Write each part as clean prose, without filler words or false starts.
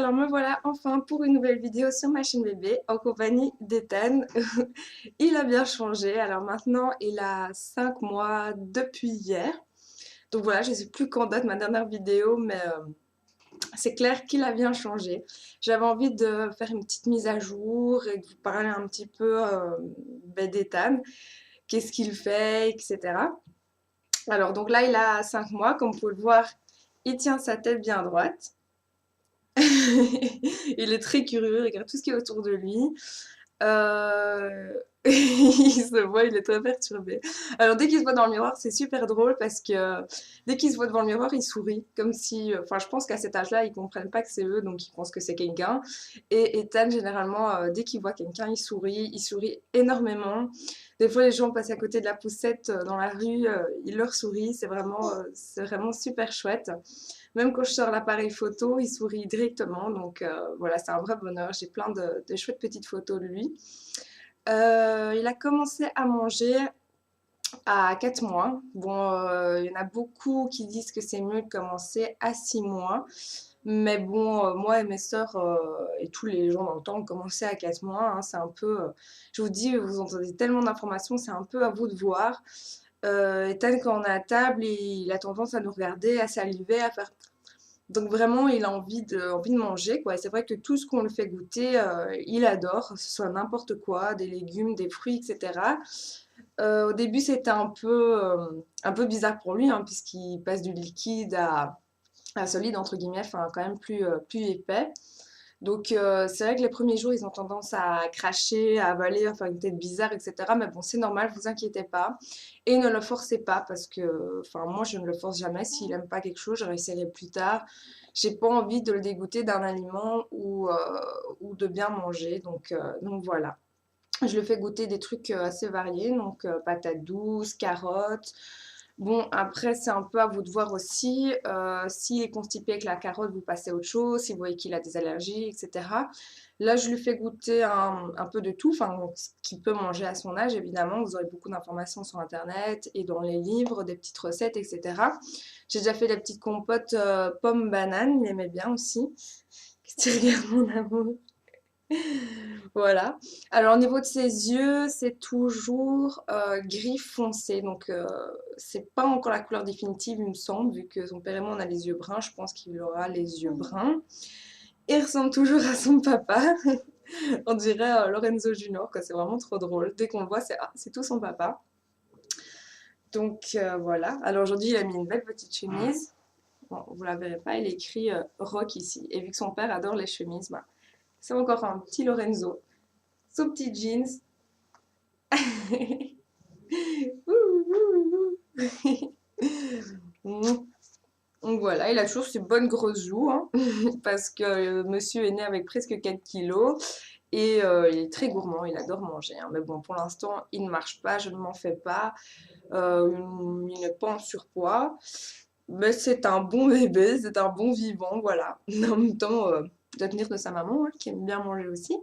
Alors me voilà enfin pour une nouvelle vidéo sur ma chaîne bébé en compagnie d'Ethan. Il a bien changé, alors maintenant il a 5 mois depuis hier. Donc voilà, je ne sais plus quand date ma dernière vidéo, mais c'est clair qu'il a bien changé. J'avais envie de faire une petite mise à jour et de vous parler un petit peu d'Ethan, qu'est-ce qu'il fait, etc. Alors donc là il a 5 mois, comme vous pouvez le voir, il tient sa tête bien droite. Il est très curieux, il regarde tout ce qui est autour de lui. Euh, il se voit, il est très perturbé. Alors dès qu'il se voit dans le miroir, c'est super drôle parce que dès qu'il se voit devant le miroir, il sourit. Comme si, enfin je pense qu'à cet âge-là, ils comprennent pas que c'est eux, donc ils pensent que c'est quelqu'un. Et Ethan, généralement, dès qu'il voit quelqu'un, il sourit énormément. Des fois, les gens passent à côté de la poussette dans la rue, il leur sourit. C'est vraiment super chouette. Même quand je sors l'appareil photo, il sourit directement. Donc voilà, c'est un vrai bonheur. J'ai plein de chouettes petites photos de lui. Il a commencé à manger à 4 mois. Bon, il y en a beaucoup qui disent que c'est mieux de commencer à 6 mois. Mais bon, moi et mes sœurs et tous les gens dans le temps ont commencé à 4 mois. Hein. C'est un peu, je vous dis, vous entendez tellement d'informations, c'est un peu à vous de voir. Ethan, quand on est à table, il a tendance à nous regarder, à saliver, à faire donc vraiment, il a envie de manger, quoi. Et c'est vrai que tout ce qu'on le fait goûter, il adore, que ce soit n'importe quoi, des légumes, des fruits, etc. Au début, c'était un peu bizarre pour lui, hein, puisqu'il passe du liquide à solide, entre guillemets, enfin quand même plus épais. Donc c'est vrai que les premiers jours, ils ont tendance à cracher, à avaler, à faire une tête bizarre, etc. Mais bon, c'est normal, vous inquiétez pas. Et ne le forcez pas parce que, enfin moi, je ne le force jamais. S'il aime pas quelque chose, je réessayerai plus tard. J'ai pas envie de le dégoûter d'un aliment ou de bien manger. Donc voilà. Je le fais goûter des trucs assez variés, donc patates douces, carottes. Bon, après, c'est un peu à vous de voir aussi. S'il est constipé avec la carotte, vous passez à autre chose. Si vous voyez qu'il a des allergies, etc. Là, je lui fais goûter un peu de tout, enfin, ce qu'il peut manger à son âge, évidemment. Vous aurez beaucoup d'informations sur Internet et dans les livres, des petites recettes, etc. J'ai déjà fait des petites compotes pommes-bananes, il aimait bien aussi. Qu'est-ce que tu regardes, mon amour? Voilà. Alors au niveau de ses yeux, c'est toujours gris foncé. Donc c'est pas encore la couleur définitive, il me semble, vu que son père et moi on a les yeux bruns. Je pense qu'il aura les yeux bruns. Il ressemble toujours à son papa. On dirait Lorenzo Junior, quoi. C'est vraiment trop drôle. Dès qu'on le voit, c'est tout son papa. Donc voilà. Alors aujourd'hui, il a mis une belle petite chemise. Bon, vous la verrez pas, il est écrit rock ici. Et vu que son père adore les chemises, bah, c'est encore un petit Lorenzo. Son petit jeans. Donc voilà, il a toujours ses bonnes grosses joues, hein, parce que monsieur est né avec presque 4 kilos et il est très gourmand, il adore manger. Hein. Mais bon, pour l'instant, il ne marche pas, je ne m'en fais pas. Il n'est pas en surpoids, mais c'est un bon bébé, c'est un bon vivant, voilà. En même temps, d'avenir de sa maman, hein, qui aime bien manger aussi.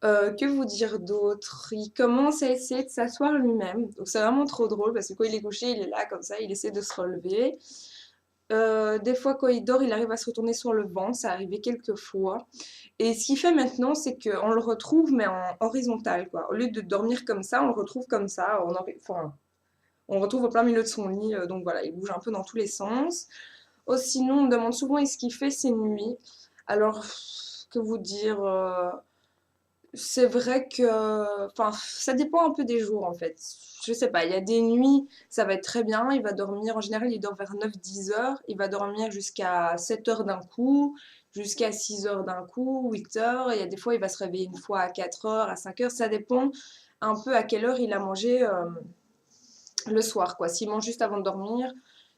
Que vous dire d'autre? Il commence à essayer de s'asseoir lui-même. Donc c'est vraiment trop drôle parce que quand il est couché, il est là comme ça, il essaie de se relever. Des fois, quand il dort, il arrive à se retourner sur le ventre. Ça arrivé quelques fois. Et ce qu'il fait maintenant, c'est qu'on le retrouve, mais en horizontal, quoi. Au lieu de dormir comme ça, on le retrouve comme ça. Enfin, on le retrouve au plein milieu de son lit. Donc voilà, il bouge un peu dans tous les sens. Oh, sinon, on me demande souvent est-ce qu'il fait ses nuits. Alors, que vous dire c'est vrai que, enfin, ça dépend un peu des jours en fait. Je sais pas, il y a des nuits, ça va être très bien, il va dormir, en général il dort vers 9-10 heures, il va dormir jusqu'à 7 heures d'un coup, jusqu'à 6 heures d'un coup, 8 heures, et il y a des fois il va se réveiller une fois à 4 heures, à 5 heures, ça dépend un peu à quelle heure il a mangé le soir quoi. S'il mange juste avant de dormir,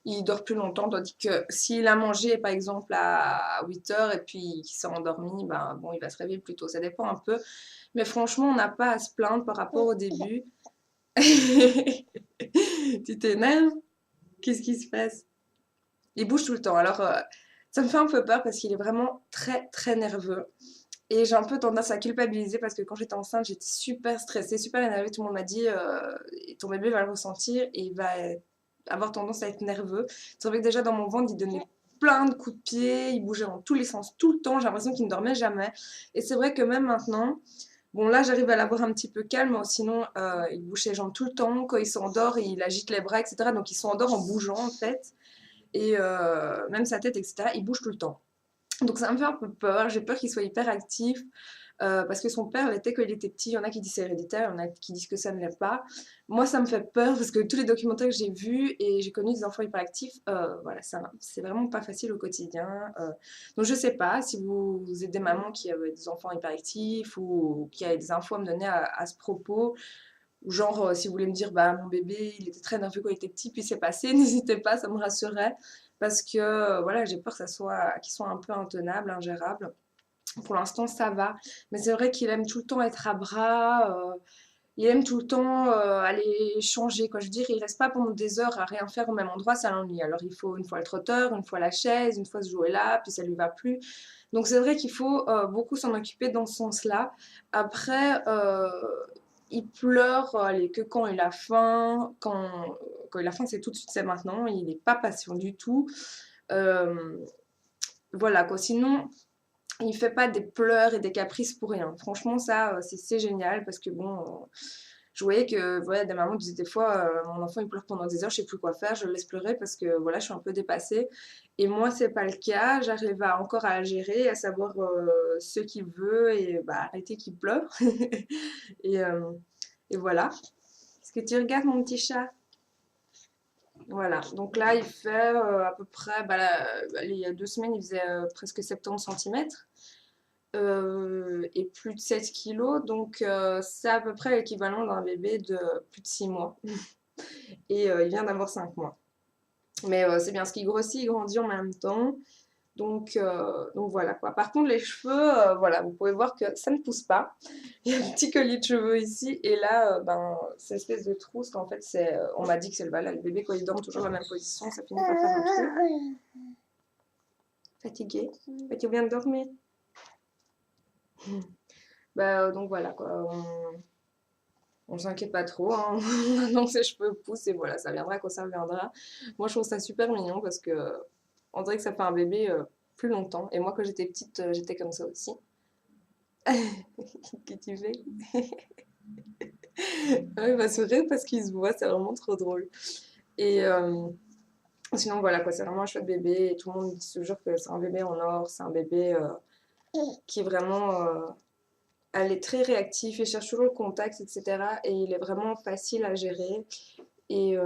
il dort plus longtemps, tandis que s'il a mangé par exemple à 8 heures et puis qu'il s'est endormi, ben bon, il va se réveiller plus tôt, ça dépend un peu. Mais franchement, on n'a pas à se plaindre par rapport au début. Tu t'énerves? Qu'est-ce qui se passe? Il bouge tout le temps. Alors, ça me fait un peu peur parce qu'il est vraiment très, très nerveux. Et j'ai un peu tendance à culpabiliser parce que quand j'étais enceinte, j'étais super stressée, super énervée. Tout le monde m'a dit, ton bébé va le ressentir et il va avoir tendance à être nerveux. C'est vrai que déjà dans mon ventre, il donnait plein de coups de pied, il bougeait dans tous les sens tout le temps, j'ai l'impression qu'il ne dormait jamais. Et c'est vrai que même maintenant, bon là j'arrive à l'avoir un petit peu calme, mais sinon il bouge ses jambes tout le temps, quand il s'endort il agite les bras, etc. Donc il s'endort en bougeant en fait, et même sa tête, etc. Il bouge tout le temps. Donc ça me fait un peu peur, j'ai peur qu'il soit hyper actif, parce que son père l'était quand il était petit. Il y en a qui disent c'est héréditaire, il y en a qui disent que ça ne l'est pas. Moi ça me fait peur parce que tous les documentaires que j'ai vus et j'ai connu des enfants hyperactifs, voilà, c'est vraiment pas facile au quotidien. Donc je sais pas si vous êtes des mamans qui avaient des enfants hyperactifs ou qui avaient des infos à me donner à ce propos. Ou genre, si vous voulez me dire, bah mon bébé, il était très nerveux quand il était petit, puis c'est passé, n'hésitez pas, ça me rassurerait. Parce que, voilà, j'ai peur que qu'il soit un peu intenable, ingérable. Pour l'instant, ça va. Mais c'est vrai qu'il aime tout le temps être à bras, il aime tout le temps aller changer, quoi. Je veux dire, il reste pas pendant des heures à rien faire au même endroit, ça l'ennuie. Alors il faut une fois le trotteur, une fois la chaise, une fois se jouer là, puis ça lui va plus. Donc c'est vrai qu'il faut beaucoup s'en occuper dans ce sens-là. Après, il pleure, allez, que quand il a faim. Quand il a faim, c'est tout de suite, c'est maintenant. Il n'est pas patient du tout. Euh, voilà quoi. Sinon, il fait pas des pleurs et des caprices pour rien. Franchement, ça, c'est génial parce que bon, je voyais que voilà, des mamans disaient des fois, mon enfant il pleure pendant des heures, je sais plus quoi faire, je le laisse pleurer parce que voilà, je suis un peu dépassée. Et moi, c'est pas le cas. J'arrive encore à gérer, à savoir ce qu'il veut et bah, arrêter qu'il pleure. et, euh, et voilà. Est-ce que tu regardes mon petit chat? Voilà, donc là il fait à peu près, bah, il y a 2 semaines il faisait presque 70 centimètres et plus de 7 kilos, donc c'est à peu près l'équivalent d'un bébé de plus de 6 mois. Et il vient d'avoir 5 mois. Mais c'est bien, ce qui grossit, il grandit en même temps. Donc voilà quoi. Par contre, les cheveux, voilà, vous pouvez voir que ça ne pousse pas. Il y a un petit collier de cheveux ici, et là, ben, cette espèce de trousse, qu'en fait, on m'a dit que c'est le bébé quand il dort toujours dans la même position, ça finit par faire un trou. Fatigué? Tu viens de dormir? Bah, donc voilà quoi. On s'inquiète pas trop, hein. Maintenant que ses cheveux poussent, et voilà, ça viendra quand ça viendra. Moi, je trouve ça super mignon parce que on dirait que ça fait un bébé plus longtemps. Et moi, quand j'étais petite, j'étais comme ça aussi. Qu'est-ce que tu fais? Ouais, il va sourire parce qu'il se voit, c'est vraiment trop drôle. Et sinon, voilà quoi, c'est vraiment un chouette bébé. Et tout le monde dit toujours que c'est un bébé en or, c'est un bébé qui est vraiment. Elle est très réactif, il cherche toujours le contact, etc. Et il est vraiment facile à gérer. Et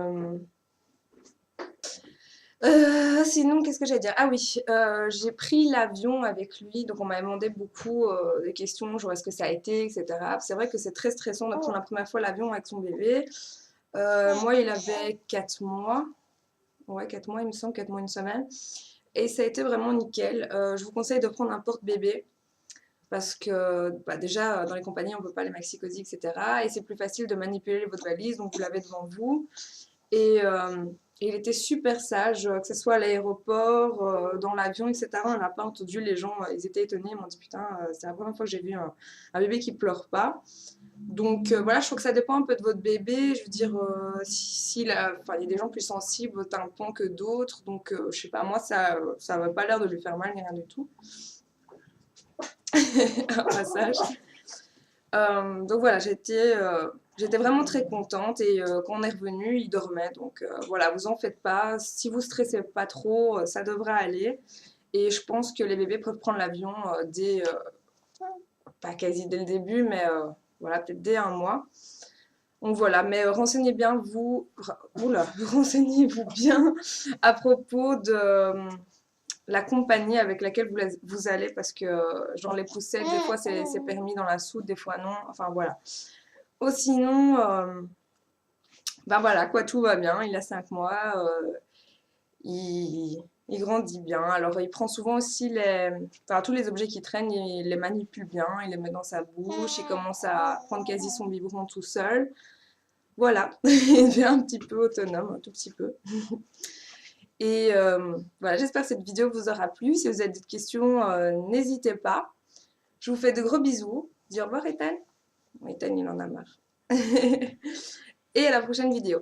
sinon, qu'est-ce que j'allais dire? Ah oui, j'ai pris l'avion avec lui, donc on m'a demandé beaucoup de questions, genre est-ce que ça a été, etc. C'est vrai que c'est très stressant de prendre la première fois l'avion avec son bébé. Moi, il avait 4 mois. Ouais, 4 mois, il me semble, 4 mois, une semaine. Et ça a été vraiment nickel. Je vous conseille de prendre un porte-bébé parce que bah, déjà, dans les compagnies, on ne peut pas les maxi-cosy, etc. Et c'est plus facile de manipuler votre valise, donc vous l'avez devant vous. Et il était super sage, que ce soit à l'aéroport, dans l'avion, etc. On n'a pas entendu les gens, ils étaient étonnés, ils m'ont dit putain, c'est la première fois que j'ai vu un bébé qui pleure pas. Donc voilà, je trouve que ça dépend un peu de votre bébé. Je veux dire, enfin, il y a des gens plus sensibles au tympan que d'autres. Donc je sais pas, moi ça n'a pas l'air de lui faire mal ni rien du tout. Un passage. Donc voilà, j'étais vraiment très contente et quand on est revenu, il dormait. Donc voilà, vous en faites pas. Si vous stressez pas trop, ça devrait aller. Et je pense que les bébés peuvent prendre l'avion pas quasi dès le début, mais voilà, peut-être dès un mois. Donc voilà, mais renseignez bien oula, renseignez-vous bien à propos de la compagnie avec laquelle vous allez, parce que genre les poussettes, des fois c'est permis dans la soude, des fois non. Enfin voilà. Oh, sinon, ben voilà, quoi, tout va bien. Il a 5 mois, il grandit bien. Alors, il prend souvent aussi enfin, tous les objets qui traînent, il les manipule bien, il les met dans sa bouche, il commence à prendre quasi son biberon tout seul. Voilà, il devient un petit peu autonome, un tout petit peu. Et voilà, j'espère que cette vidéo vous aura plu. Si vous avez d'autres questions, n'hésitez pas. Je vous fais de gros bisous. Dis au revoir, Ethan. Ethan, il en a marre. Et à la prochaine vidéo.